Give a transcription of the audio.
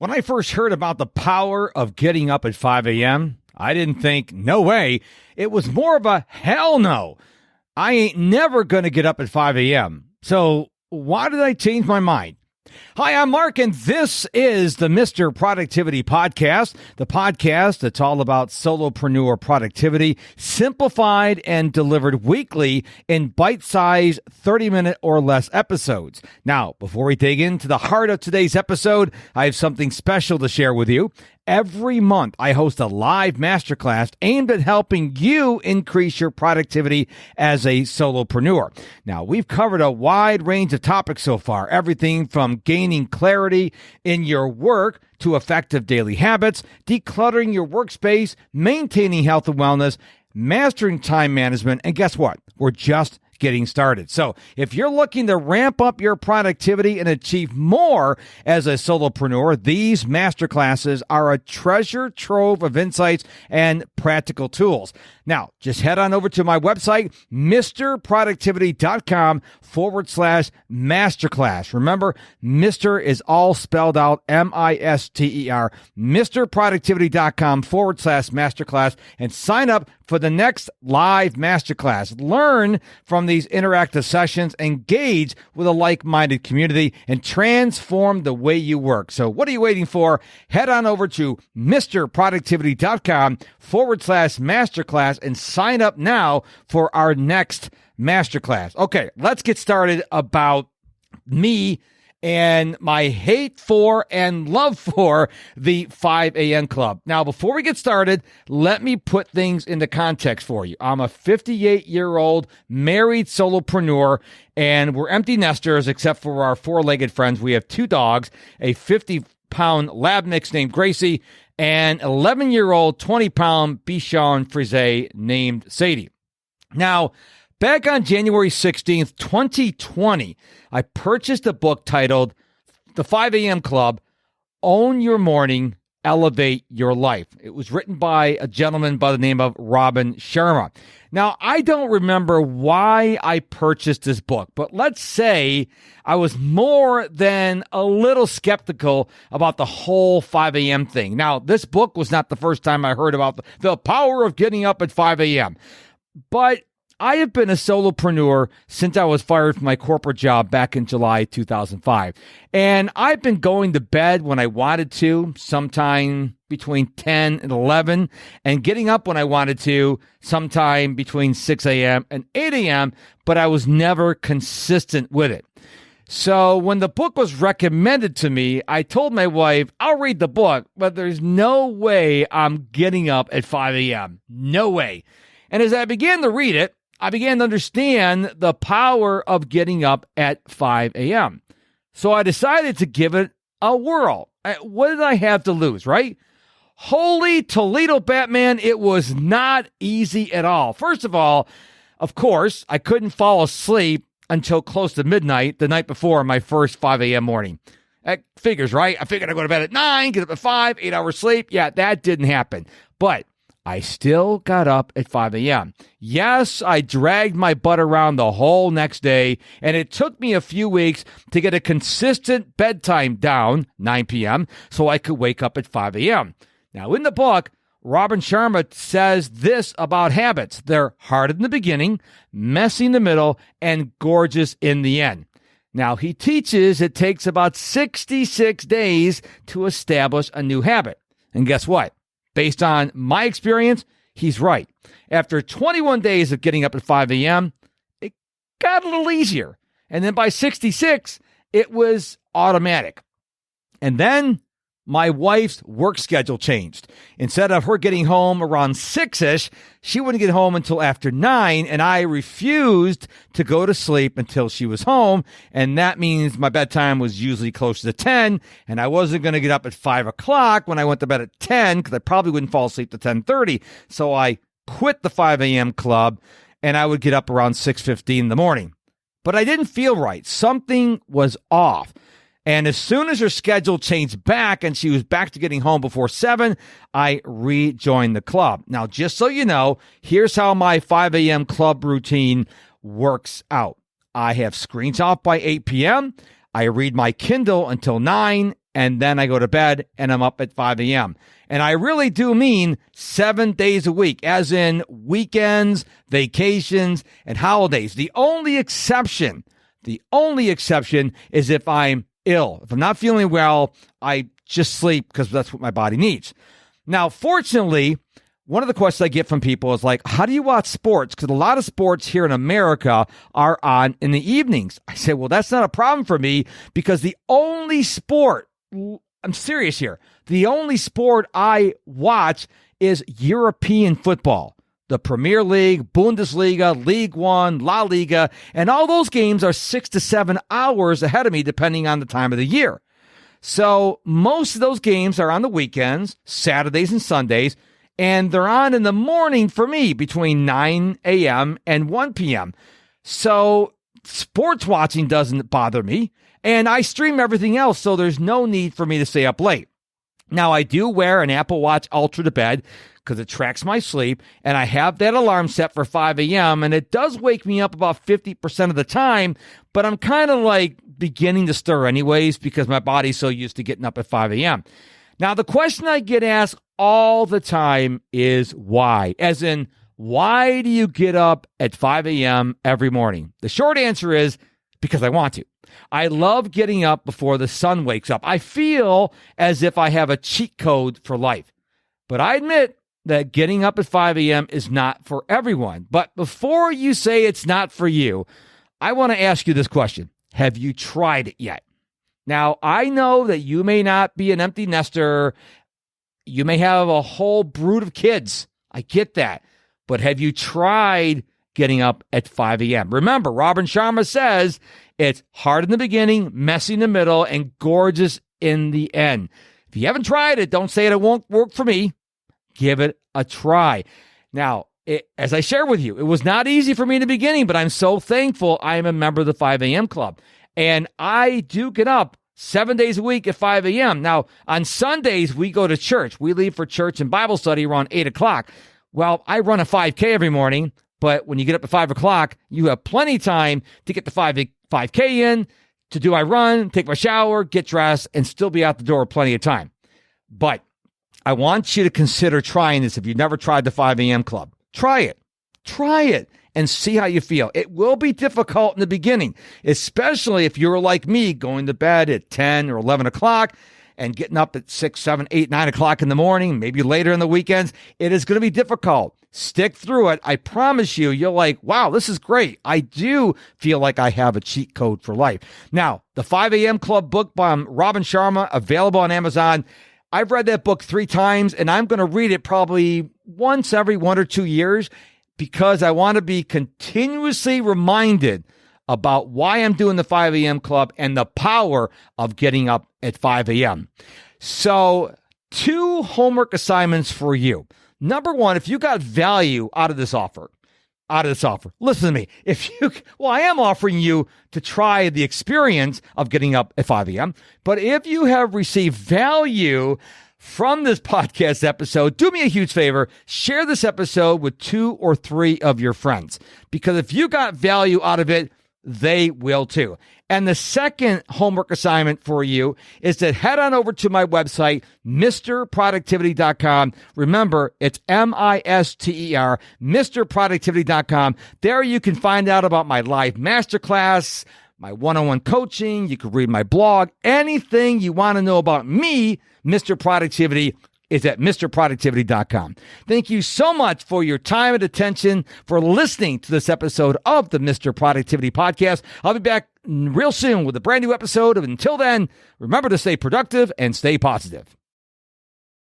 When I first heard about the power of getting up at 5 a.m., I didn't think, no way. It was more of a hell no. I ain't never going to get up at 5 a.m. So why did I change my mind? Hi, I'm Mark, and this is the Mr. Productivity Podcast, the podcast that's all about solopreneur productivity, simplified and delivered weekly in bite-sized 30-minute or less episodes. Now, before we dig into the heart of today's episode, I have something special to share with you. Every month, I host a live masterclass aimed at helping you increase your productivity as a solopreneur. Now, we've covered a wide range of topics so far, everything from gaining clarity in your work to effective daily habits, decluttering your workspace, maintaining health and wellness, mastering time management, and guess what? We're just getting started. So if you're looking to ramp up your productivity and achieve more as a solopreneur, these masterclasses are a treasure trove of insights and practical tools. Now, just head on over to my website, mrproductivity.com/masterclass. Remember, Mr. is all spelled out, M-I-S-T-E-R, mrproductivity.com/masterclass, and sign up for the next live masterclass. Learn from these interactive sessions, engage with a like-minded community, and transform the way you work. So what are you waiting for? Head on over to mrproductivity.com/masterclass and sign up now for our next masterclass. Okay, let's get started about me and my hate for and love for the 5 a.m. club. Now, before we get started, let me put things into context for you. I'm a 58-year-old married solopreneur, and we're empty nesters except for our four-legged friends. We have two dogs, a 50-pound lab mix named Gracie, and 11-year-old 20-pound Bichon Frise named Sadie. Now, back on January 16th, 2020, I purchased a book titled The 5 a.m. Club, Own Your Morning, Elevate Your Life. It was written by a gentleman by the name of Robin Sharma. Now, I don't remember why I purchased this book, but let's say I was more than a little skeptical about the whole 5 a.m. thing. Now, this book was not the first time I heard about the power of getting up at 5 a.m., but I have been a solopreneur since I was fired from my corporate job back in July 2005. And I've been going to bed when I wanted to, sometime between 10 and 11, and getting up when I wanted to, sometime between 6 a.m. and 8 a.m., but I was never consistent with it. So when the book was recommended to me, I told my wife, I'll read the book, but there's no way I'm getting up at 5 a.m. No way. And as I began to read it, I began to understand the power of getting up at 5 a.m. So I decided to give it a whirl. What did I have to lose, right? Holy Toledo Batman, it was not easy at all. First of all, of course, I couldn't fall asleep until close to midnight the night before my first 5 a.m. morning. That figures, right? I figured I'd go to bed at 9, get up at 5, 8 hours sleep. Yeah, that didn't happen. But I still got up at 5 a.m. Yes, I dragged my butt around the whole next day, and it took me a few weeks to get a consistent bedtime down, 9 p.m., so I could wake up at 5 a.m. Now, in the book, Robin Sharma says this about habits. They're hard in the beginning, messy in the middle, and gorgeous in the end. Now, he teaches it takes about 66 days to establish a new habit. And guess what? Based on my experience, he's right. After 21 days of getting up at 5 a.m., it got a little easier. And then by 66, it was automatic. And then my wife's work schedule changed. Instead of her getting home around 6-ish, she wouldn't get home until after 9, and I refused to go to sleep until she was home, and that means my bedtime was usually closer to 10, and I wasn't going to get up at 5 o'clock when I went to bed at 10, because I probably wouldn't fall asleep to 10:30, so I quit the 5 a.m. club, and I would get up around 6:15 in the morning. But I didn't feel right. Something was off. And as soon as her schedule changed back and she was back to getting home before 7, I rejoined the club. Now, just so you know, here's how my 5 a.m. club routine works out. I have screens off by 8 p.m. I read my Kindle until 9, and then I go to bed and I'm up at 5 a.m. And I really do mean 7 days a week, as in weekends, vacations, and holidays. The only exception is if I'm ill. If I'm not feeling well, I just sleep because that's what my body needs. Now, fortunately, one of the questions I get from people is like, how do you watch sports? Because a lot of sports here in America are on in the evenings. I say, well, that's not a problem for me because the only sport, I'm serious here, the only sport I watch is European football. The Premier League, Bundesliga, League One, La Liga, and all those games are 6 to 7 hours ahead of me depending on the time of the year. So most of those games are on the weekends, Saturdays and Sundays, and they're on in the morning for me between 9 a.m. and 1 p.m. So sports watching doesn't bother me, and I stream everything else, so there's no need for me to stay up late. Now, I do wear an Apple Watch Ultra to bed because it tracks my sleep, and I have that alarm set for 5 a.m., and it does wake me up about 50% of the time, but I'm kind of like beginning to stir anyways because my body's so used to getting up at 5 a.m. Now, the question I get asked all the time is why? As in, why do you get up at 5 a.m. every morning? The short answer is because I want to. I love getting up before the sun wakes up. I feel as if I have a cheat code for life. But I admit that getting up at 5 a.m. is not for everyone. But before you say it's not for you, I want to ask you this question. Have you tried it yet? Now, I know that you may not be an empty nester. You may have a whole brood of kids. I get that. But have you tried getting up at 5 a.m.? Remember, Robin Sharma says it's hard in the beginning, messy in the middle, and gorgeous in the end. If you haven't tried it, don't say it won't work for me. Give it a try. Now, as I shared with you, it was not easy for me in the beginning, but I'm so thankful I am a member of the 5 a.m. club. And I do get up 7 days a week at 5 a.m. Now, on Sundays, we go to church. We leave for church and Bible study around 8 o'clock. Well, I run a 5K every morning, but when you get up at 5 o'clock, you have plenty of time to get the 5K in, to do my run, take my shower, get dressed, and still be out the door plenty of time. But I want you to consider trying this if you've never tried the 5 a.m. club. Try it. Try it and see how you feel. It will be difficult in the beginning, especially if you're like me, going to bed at 10 or 11 o'clock and getting up at 6, 7, 8, 9 o'clock in the morning, maybe later in the weekends. It is going to be difficult. Stick through it. I promise you, you're like, wow, this is great. I do feel like I have a cheat code for life. Now, the 5 a.m. Club book by Robin Sharma, available on Amazon. I've read that book 3 times, and I'm going to read it probably once every 1 or 2 years because I want to be continuously reminded about why I'm doing the 5 a.m. club and the power of getting up at 5 a.m. So 2 homework assignments for you. Number 1, if you got value out of this offer, listen to me. I am offering you to try the experience of getting up at 5 a.m. But if you have received value from this podcast episode, do me a huge favor, share this episode with 2 or 3 of your friends. Because if you got value out of it, they will too. And the second homework assignment for you is to head on over to my website, MrProductivity.com. Remember, it's MISTER, MrProductivity.com. There you can find out about my live masterclass, my one-on-one coaching. You can read my blog. Anything you want to know about me, Mr. Productivity, is at MrProductivity.com. Thank you so much for your time and attention, for listening to this episode of the Mr. Productivity Podcast. I'll be back real soon with a brand new episode. Until then, remember to stay productive and stay positive.